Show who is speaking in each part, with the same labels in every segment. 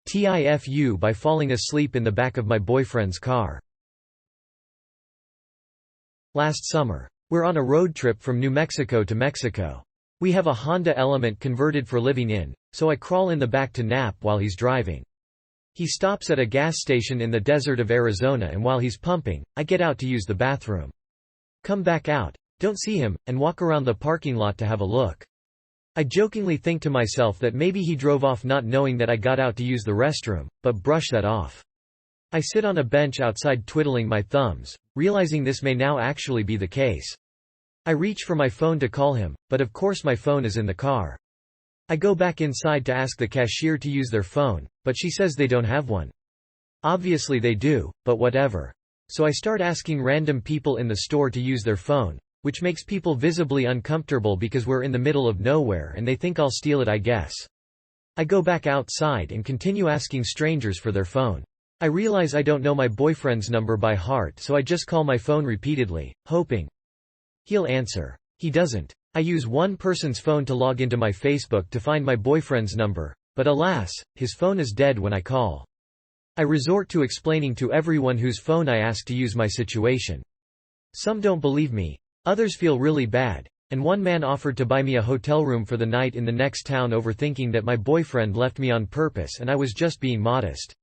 Speaker 1: TIFU by falling asleep in the back of my boyfriend's car. Last summer. We're on a road trip from New Mexico to Mexico. We have a Honda Element converted for living in, so I crawl in the back to nap while he's driving. He stops at a gas station in the desert of Arizona, and while he's pumping, I get out to use the bathroom. Come back out, don't see him, and walk around the parking lot to have a look. I jokingly think to myself that maybe he drove off not knowing that I got out to use the restroom, but brush that off. I sit on a bench outside twiddling my thumbs, realizing this may now actually be the case. I reach for my phone to call him, but of course my phone is in the car. I go back inside to ask the cashier to use their phone, but she says they don't have one. Obviously they do, but whatever. So I start asking random people in the store to use their phone, which makes people visibly uncomfortable because we're in the middle of nowhere and they think I'll steal it, I guess. I go back outside and continue asking strangers for their phone. I realize I don't know my boyfriend's number by heart, so I just call my phone repeatedly, hoping he'll answer. He doesn't. I use one person's phone to log into my Facebook to find my boyfriend's number, but alas, his phone is dead when I call. I resort to explaining to everyone whose phone I ask to use my situation. Some don't believe me. Others feel really bad, and one man offered to buy me a hotel room for the night in the next town over thinking that my boyfriend left me on purpose and I was just being modest.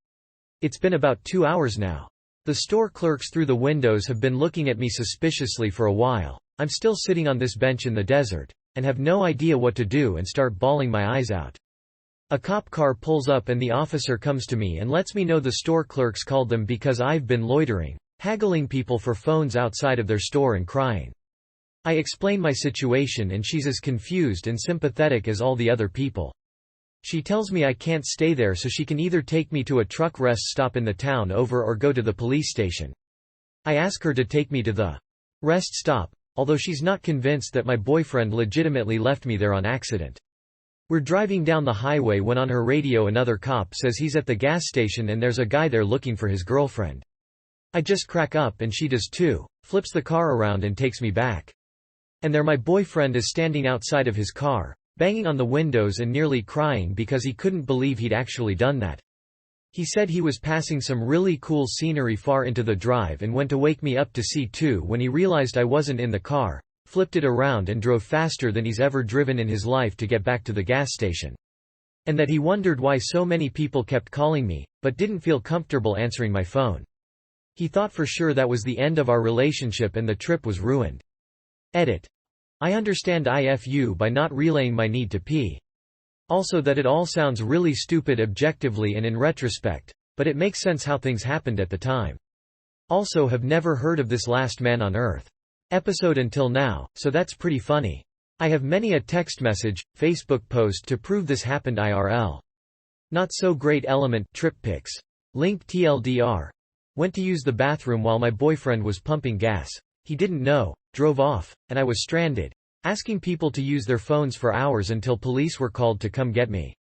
Speaker 1: It's been about 2 hours now. The store clerks through the windows have been looking at me suspiciously for a while. I'm still sitting on this bench in the desert, and have no idea what to do and start bawling my eyes out. A cop car pulls up and the officer comes to me and lets me know the store clerks called them because I've been loitering, haggling people for phones outside of their store and crying. I explain my situation and she's as confused and sympathetic as all the other people. She tells me I can't stay there, so she can either take me to a truck rest stop in the town over or go to the police station. I ask her to take me to the rest stop, although she's not convinced that my boyfriend legitimately left me there on accident. We're driving down the highway when on her radio another cop says he's at the gas station and there's a guy there looking for his girlfriend. I just crack up and she does too, flips the car around and takes me back. And there my boyfriend is standing outside of his car, banging on the windows and nearly crying because he couldn't believe he'd actually done that. He said he was passing some really cool scenery far into the drive and went to wake me up to see too when he realized I wasn't in the car, flipped it around and drove faster than he's ever driven in his life to get back to the gas station. And that he wondered why so many people kept calling me, but didn't feel comfortable answering my phone. He thought for sure that was the end of our relationship and the trip was ruined. Edit. I understand IFU by not relaying my need to pee. Also that it all sounds really stupid objectively and in retrospect, but it makes sense how things happened at the time. Also have never heard of this last man on earth episode until now, so that's pretty funny. I have many a text message, Facebook post to prove this happened IRL. Not so great element trip pics. Link TLDR. Went to use the bathroom while my boyfriend was pumping gas. He didn't know, drove off, and I was stranded, asking people to use their phones for hours until police were called to come get me.